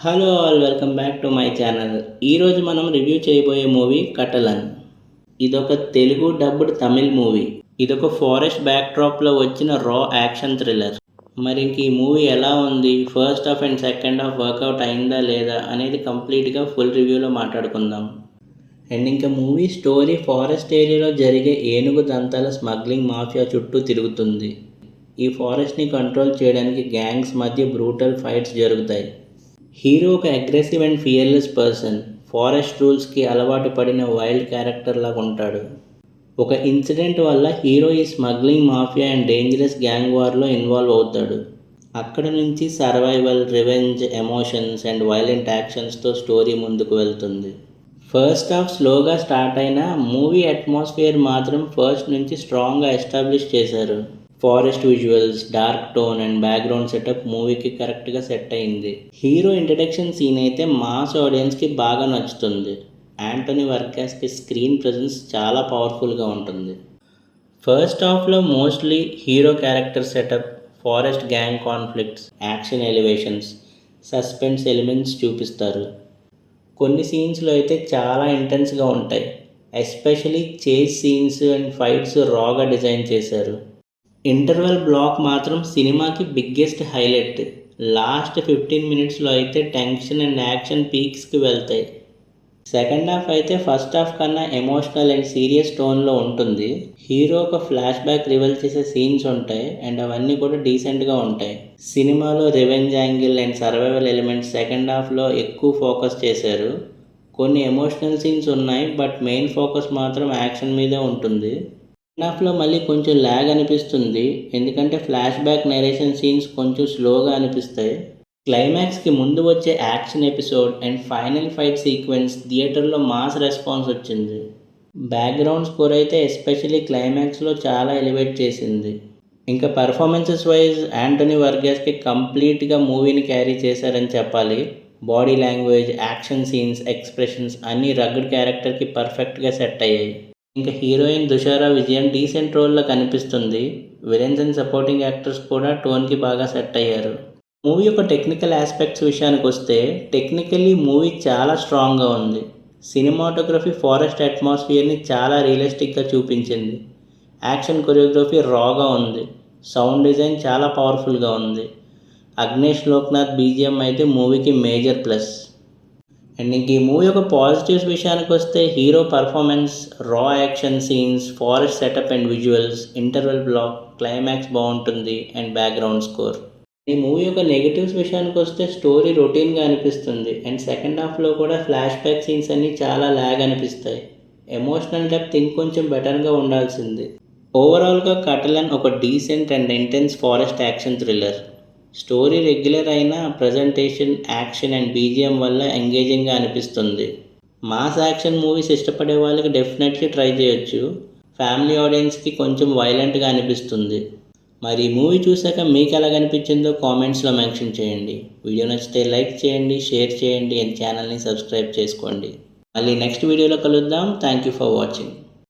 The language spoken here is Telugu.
Hello all welcome back to my channel. ఈరోజు మనం రివ్యూ చేయబోయే మూవీ కటలన్. ఇదొక తెలుగు డబ్బుడ్ తమిళ్ మూవీ. ఇదొక ఫారెస్ట్ బ్యాక్డ్రాప్లో వచ్చిన రా యాక్షన్ థ్రిల్లర్. మరి ఇంక ఈ మూవీ ఎలా ఉంది, first half and second half work out అయిందా లేదా అనేది కంప్లీట్గా ఫుల్ రివ్యూలో మాట్లాడుకుందాం. అండ్ ఇంకా మూవీ స్టోరీ ఫారెస్ట్ ఏరియాలో జరిగే ఏనుగు దంతాల స్మగ్లింగ్ మాఫియా చుట్టూ తిరుగుతుంది. ఈ ఫారెస్ట్ని కంట్రోల్ చేయడానికి గ్యాంగ్స్ మధ్య బ్రూటల్ ఫైట్స్ జరుగుతాయి. హీరో ఒక aggressive and fearless person. Forest రూల్స్కి అలవాటు పడిన వైల్డ్ క్యారెక్టర్ లాగా ఉంటాడు. ఒక ఇన్సిడెంట్ వల్ల హీరో ఈ smuggling mafia and dangerous gang వార్లో ఇన్వాల్వ్ అవుతాడు. అక్కడ నుంచి survival, revenge, emotions and violent యాక్షన్స్తో స్టోరీ ముందుకు వెళ్తుంది. ఫస్ట్ హాఫ్ స్లోగా స్టార్ట్ అయినా మూవీ అట్మాస్ఫియర్ మాత్రం ఫస్ట్ నుంచి స్ట్రాంగ్గా ఎస్టాబ్లిష్ చేశారు. Forest visuals, dark tone and background setup మూవీకి కరెక్ట్గా సెట్ అయింది. హీరో ఇంట్రడక్షన్ సీన్ అయితే మాస్ ఆడియన్స్కి బాగా నచ్చుతుంది. యాంటోనీ వర్కాస్కి స్క్రీన్ ప్రెజెన్స్ చాలా పవర్ఫుల్గా ఉంటుంది. ఫస్ట్ హాఫ్లో mostly hero character setup, forest gang conflicts, action elevations, suspense elements చూపిస్తారు. కొన్ని సీన్స్లో అయితే చాలా ఇంటెన్స్గా ఉంటాయి. ఎస్పెషలీ చేస్ సీన్స్ అండ్ ఫైట్స్ రాగా డిజైన్ చేశారు. ఇంటర్వెల్ బ్లాక్ మాత్రం సినిమాకి బిగ్గెస్ట్ హైలైట్. లాస్ట్ 15 మినిట్స్లో అయితే టెన్షన్ అండ్ యాక్షన్ పీక్స్కి వెళ్తాయి. సెకండ్ హాఫ్ అయితే ఫస్ట్ హాఫ్ కన్నా ఎమోషనల్ అండ్ సీరియస్ టోన్లో ఉంటుంది. హీరో ఒక ఫ్లాష్ బ్యాక్ రివెల్ చేసే సీన్స్ ఉంటాయి అండ్ అవన్నీ కూడా డీసెంట్గా ఉంటాయి. సినిమాలో revenge angle and survival elements second హాఫ్లో ఎక్కువ ఫోకస్ చేశారు. కొన్ని ఎమోషనల్ సీన్స్ ఉన్నాయి, బట్ మెయిన్ ఫోకస్ మాత్రం యాక్షన్ మీదే ఉంటుంది. సెకండ్ హాఫ్లో మళ్ళీ కొంచెం ల్యాగ్ అనిపిస్తుంది, ఎందుకంటే ఫ్లాష్ బ్యాక్ నరేషన్ సీన్స్ కొంచెం స్లోగా అనిపిస్తాయి. క్లైమాక్స్కి ముందు వచ్చే action episode and final fight sequence థియేటర్లో మాస్ రెస్పాన్స్ వచ్చింది. బ్యాక్గ్రౌండ్ స్కోర్ అయితే ఎస్పెషలీ క్లైమాక్స్లో చాలా ఎలివేట్ చేసింది. ఇంకా పర్ఫార్మెన్సెస్ వైజ్ యాంటోనీ వర్గాస్కి కంప్లీట్గా మూవీని క్యారీ చేశారని చెప్పాలి. Body language, action scenes, expressions అన్నీ రగ్గడ్ క్యారెక్టర్కి పర్ఫెక్ట్గా సెట్ అయ్యాయి. ఇంకా హీరోయిన్ దుషారా విజయన్ డీసెంట్ రోల్లో కనిపిస్తుంది. విలన్స్ అండ్ సపోర్టింగ్ యాక్టర్స్ కూడా టోన్కి బాగా సెట్ అయ్యారు. మూవీ యొక్క టెక్నికల్ ఆస్పెక్ట్స్ విషయానికి వస్తే టెక్నికల్లీ మూవీ చాలా స్ట్రాంగ్గా ఉంది. సినిమాటోగ్రఫీ ఫారెస్ట్ అట్మాస్ఫియర్ని చాలా రియలిస్టిక్గా చూపించింది. యాక్షన్ కొరియోగ్రఫీ రాగా ఉంది. సౌండ్ డిజైన్ చాలా పవర్ఫుల్గా ఉంది. అగ్నేష్ లోక్నాథ్ బీజిఎం అయితే మూవీకి మేజర్ ప్లస్. అండ్ ఇంక ఈ మూవీ యొక్క పాజిటివ్స్ విషయానికి వస్తే హీరో పర్ఫార్మెన్స్, రా action scenes, forest setup and visuals, interval block, climax బాగుంటుంది అండ్ బ్యాక్గ్రౌండ్ స్కోర్. ఈ మూవీ యొక్క నెగిటివ్స్ విషయానికి వస్తే స్టోరీ రొటీన్గా అనిపిస్తుంది అండ్ సెకండ్ హాఫ్లో కూడా ఫ్లాష్ బ్యాక్ సీన్స్ అన్నీ చాలా ల్యాగ్ అనిపిస్తాయి. ఎమోషనల్ డెప్త్ ఇంకొంచెం బెటర్గా ఉండాల్సింది. ఓవరాల్గా కటలన్ ఒక decent and intense forest action thriller. Story regular అయినా ప్రజెంటేషన్, యాక్షన్ అండ్ బీజిఎం వల్ల ఎంగేజింగ్గా అనిపిస్తుంది. మాస్ యాక్షన్ మూవీస్ ఇష్టపడే వాళ్ళకి డెఫినెట్లీ ట్రై చేయొచ్చు. ఫ్యామిలీ ఆడియన్స్కి కొంచెం వైలెంట్గా అనిపిస్తుంది. మరి ఈ మూవీ చూసాక మీకు ఎలా అనిపించిందో కామెంట్స్లో మెన్షన్ చేయండి. వీడియో నచ్చితే లైక్ చేయండి, షేర్ చేయండి అండ్ ఛానల్ని సబ్స్క్రైబ్ చేసుకోండి. మళ్ళీ నెక్స్ట్ వీడియోలో కలుద్దాం. Thank you for watching.